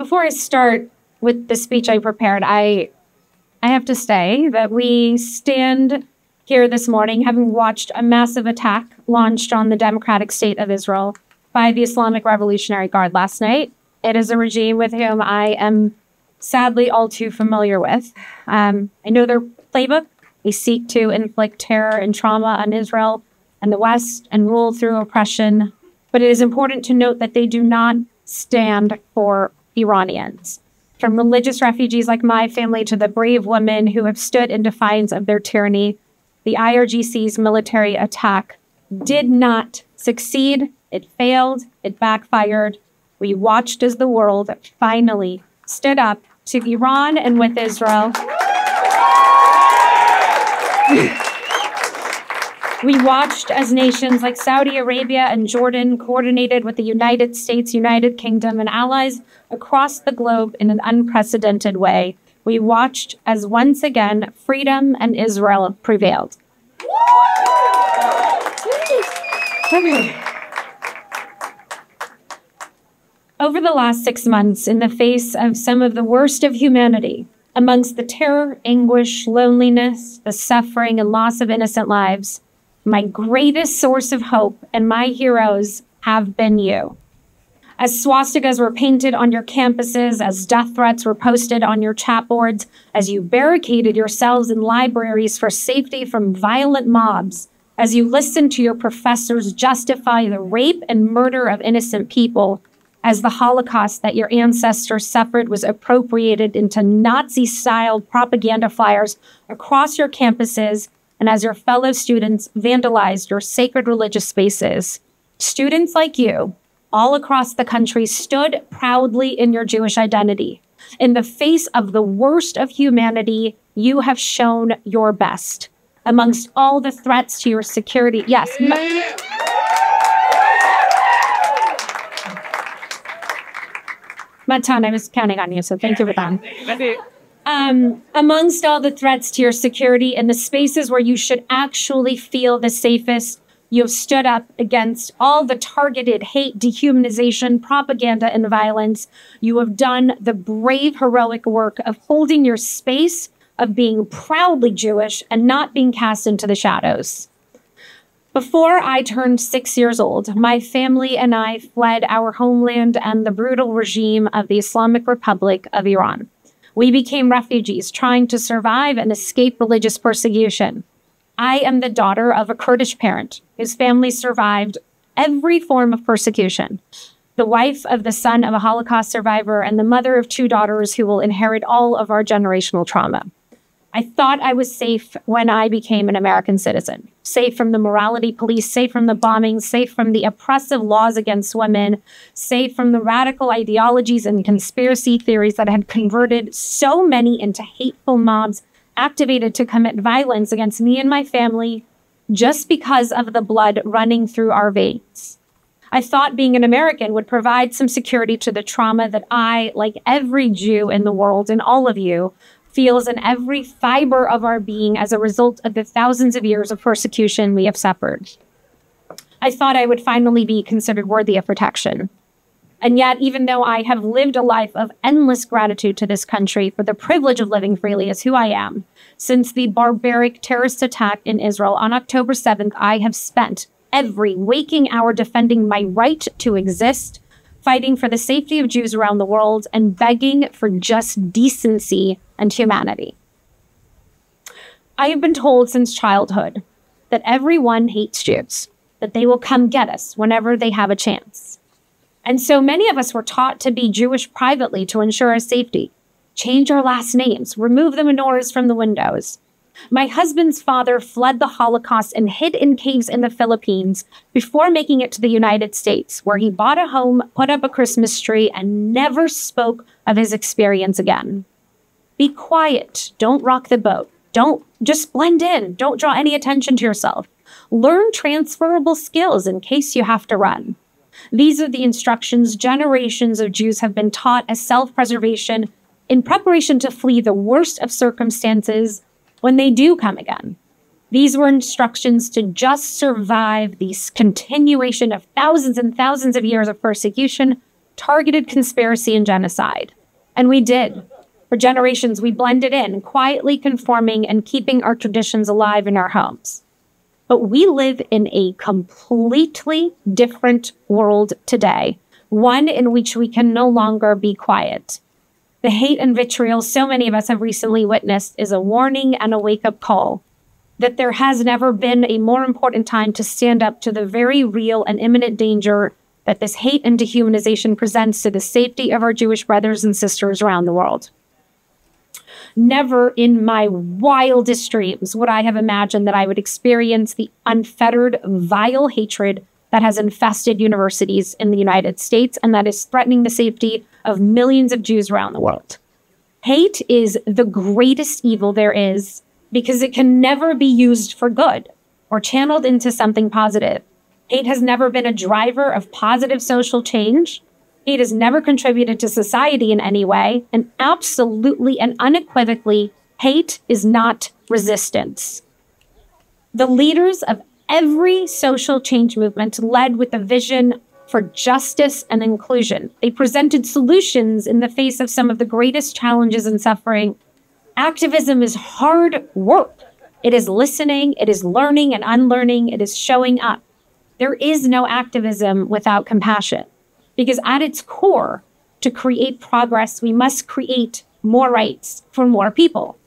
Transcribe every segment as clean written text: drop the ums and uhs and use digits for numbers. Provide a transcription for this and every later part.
Before I start with the speech I prepared, I have to say that we stand here this morning having watched a massive attack launched on the democratic state of Israel by the Islamic Revolutionary Guard last night. It is a regime with whom I am sadly all too familiar with. I know their playbook. They seek to inflict terror and trauma on Israel and the West and rule through oppression. But it is important to note that they do not stand for Iranians. From religious refugees like my family to the brave women who have stood in defiance of their tyranny, the IRGC's military attack did not succeed. It failed. It backfired. We watched as the world finally stood up to Iran and with Israel. We watched as nations like Saudi Arabia and Jordan coordinated with the United States, United Kingdom, and allies across the globe in an unprecedented way. We watched as once again freedom and Israel prevailed. Over the last 6 months, in the face of some of the worst of humanity, amongst the terror, anguish, loneliness, the suffering, and loss of innocent lives, my greatest source of hope and my heroes have been you. As swastikas were painted on your campuses, as death threats were posted on your chat boards, as you barricaded yourselves in libraries for safety from violent mobs, as you listened to your professors justify the rape and murder of innocent people, as the Holocaust that your ancestors suffered was appropriated into Nazi-style propaganda flyers across your campuses, and as your fellow students vandalized your sacred religious spaces, students like you, all across the country, stood proudly in your Jewish identity. In the face of the worst of humanity, you have shown your best. Amongst all the threats to your security, yes. Matan, I was counting on you, so thank you for that. Amongst all the threats to your security in the spaces where you should actually feel the safest, you have stood up against all the targeted hate, dehumanization, propaganda, and violence. You have done the brave, heroic work of holding your space, of being proudly Jewish and not being cast into the shadows. Before I turned 6 years old, my family and I fled our homeland and the brutal regime of the Islamic Republic of Iran. We became refugees trying to survive and escape religious persecution. I am the daughter of a Kurdish parent whose family survived every form of persecution, the wife of the son of a Holocaust survivor, and the mother of 2 daughters who will inherit all of our generational trauma. I thought I was safe when I became an American citizen, safe from the morality police, safe from the bombings, safe from the oppressive laws against women, safe from the radical ideologies and conspiracy theories that had converted so many into hateful mobs activated to commit violence against me and my family just because of the blood running through our veins. I thought being an American would provide some security to the trauma that I, like every Jew in the world and all of you, feels in every fiber of our being as a result of the thousands of years of persecution we have suffered. I thought I would finally be considered worthy of protection. And yet, even though I have lived a life of endless gratitude to this country for the privilege of living freely as who I am, since the barbaric terrorist attack in Israel on October 7th, I have spent every waking hour defending my right to exist, fighting for the safety of Jews around the world, and begging for just decency and humanity. I have been told since childhood that everyone hates Jews, that they will come get us whenever they have a chance. And so many of us were taught to be Jewish privately to ensure our safety, change our last names, remove the menorahs from the windows. My husband's father fled the Holocaust and hid in caves in the Philippines before making it to the United States, where he bought a home, put up a Christmas tree, and never spoke of his experience again. Be quiet. Don't rock the boat. Don't just blend in. Don't draw any attention to yourself. Learn transferable skills in case you have to run. These are the instructions generations of Jews have been taught as self-preservation in preparation to flee the worst of circumstances when they do come again. These were instructions to just survive this continuation of thousands and thousands of years of persecution targeted conspiracy and genocide. And we did. For generations, we blended in, quietly conforming and keeping our traditions alive in our homes. But we live in a completely different world today, one in which we can no longer be quiet. The hate and vitriol so many of us have recently witnessed is a warning and a wake-up call that there has never been a more important time to stand up to the very real and imminent danger that this hate and dehumanization presents to the safety of our Jewish brothers and sisters around the world. Never in my wildest dreams would I have imagined that I would experience the unfettered, vile hatred that has infested universities in the United States and that is threatening the safety of millions of Jews around the world. Hate is the greatest evil there is because it can never be used for good or channeled into something positive. Hate has never been a driver of positive social change. Hate has never contributed to society in any way, and absolutely and unequivocally, hate is not resistance. The leaders of every social change movement led with a vision for justice and inclusion. They presented solutions in the face of some of the greatest challenges and suffering. Activism is hard work. It is listening, it is learning and unlearning, it is showing up. There is no activism without compassion. Because at its core, to create progress, we must create more rights for more people.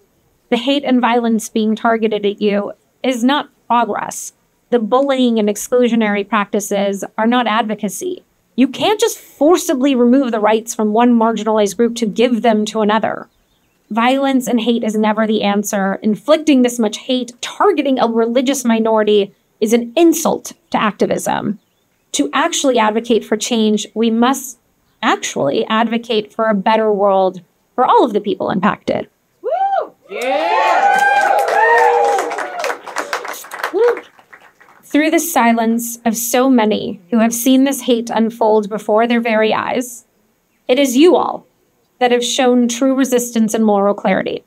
The hate and violence being targeted at you is not progress. The bullying and exclusionary practices are not advocacy. You can't just forcibly remove the rights from one marginalized group to give them to another. Violence and hate is never the answer. Inflicting this much hate, targeting a religious minority, is an insult to activism. To actually advocate for change, we must actually advocate for a better world for all of the people impacted. Woo! Yeah! Woo! Through the silence of so many who have seen this hate unfold before their very eyes, it is you all that have shown true resistance and moral clarity.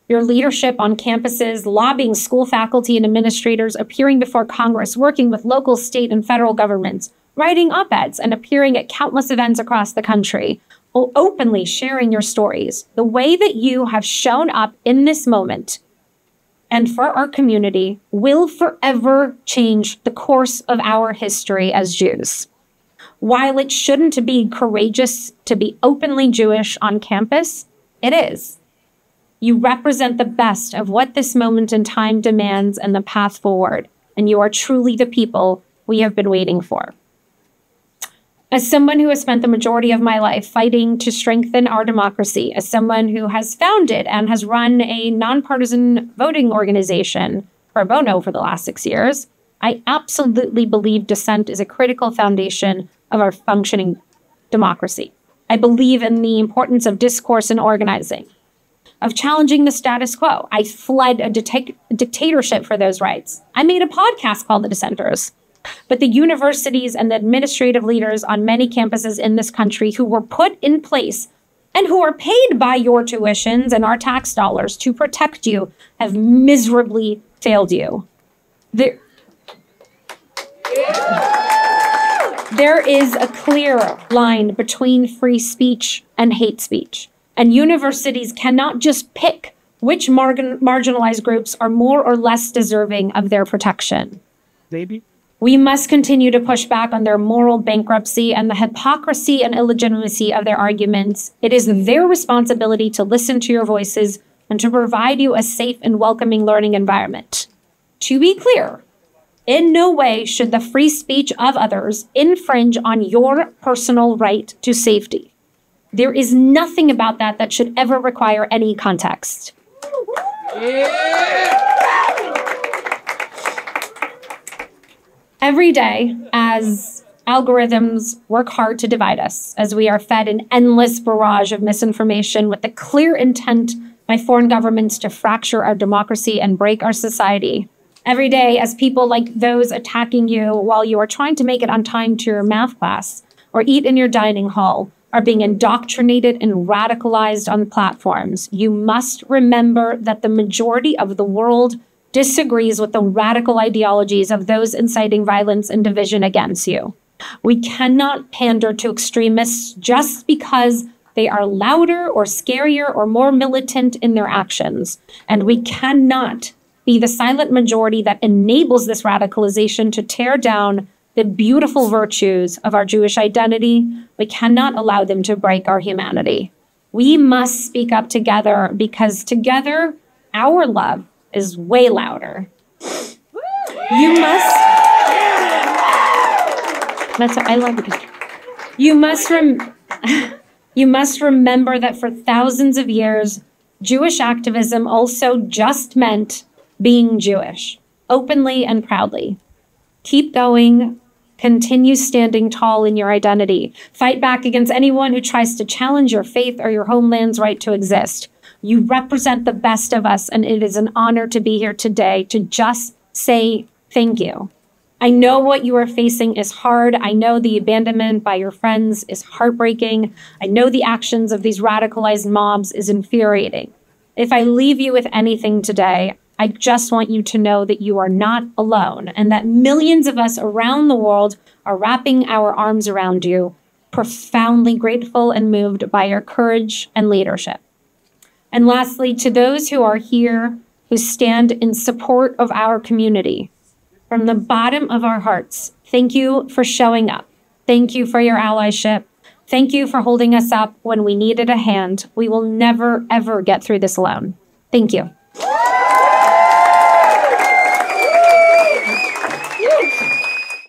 Your leadership on campuses, lobbying school faculty and administrators, appearing before Congress, working with local, state, and federal governments, writing op-eds, and appearing at countless events across the country, or openly sharing your stories. The way that you have shown up in this moment and for our community will forever change the course of our history as Jews. While it shouldn't be courageous to be openly Jewish on campus, it is. You represent the best of what this moment in time demands and the path forward, and you are truly the people we have been waiting for. As someone who has spent the majority of my life fighting to strengthen our democracy, as someone who has founded and has run a nonpartisan voting organization pro bono for the last 6 years, I absolutely believe dissent is a critical foundation of our functioning democracy. I believe in the importance of discourse and organizing, of challenging the status quo. I fled a dictatorship for those rights. I made a podcast called The Dissenters. But the universities and the administrative leaders on many campuses in this country who were put in place and who are paid by your tuitions and our tax dollars to protect you have miserably failed you. There is a clear line between free speech and hate speech. And universities cannot just pick which marginalized groups are more or less deserving of their protection. Maybe. We must continue to push back on their moral bankruptcy and the hypocrisy and illegitimacy of their arguments. It is their responsibility to listen to your voices and to provide you a safe and welcoming learning environment. To be clear, in no way should the free speech of others infringe on your personal right to safety. There is nothing about that that should ever require any context. Yeah. Every day, as algorithms work hard to divide us, as we are fed an endless barrage of misinformation with the clear intent by foreign governments to fracture our democracy and break our society. Every day, as people like those attacking you while you are trying to make it on time to your math class or eat in your dining hall are being indoctrinated and radicalized on platforms, you must remember that the majority of the world disagrees with the radical ideologies of those inciting violence and division against you. We cannot pander to extremists just because they are louder or scarier or more militant in their actions. And we cannot be the silent majority that enables this radicalization to tear down the beautiful virtues of our Jewish identity. We cannot allow them to break our humanity. We must speak up together because together, our love is way louder. You must. That's what I love. You must remember that for thousands of years, Jewish activism also just meant being Jewish, openly and proudly. Keep going. Continue standing tall in your identity. Fight back against anyone who tries to challenge your faith or your homeland's right to exist. You represent the best of us, and it is an honor to be here today to just say thank you. I know what you are facing is hard. I know the abandonment by your friends is heartbreaking. I know the actions of these radicalized mobs is infuriating. If I leave you with anything today, I just want you to know that you are not alone and that millions of us around the world are wrapping our arms around you, profoundly grateful and moved by your courage and leadership. And lastly, to those who are here, who stand in support of our community, from the bottom of our hearts, thank you for showing up. Thank you for your allyship. Thank you for holding us up when we needed a hand. We will never, ever get through this alone. Thank you.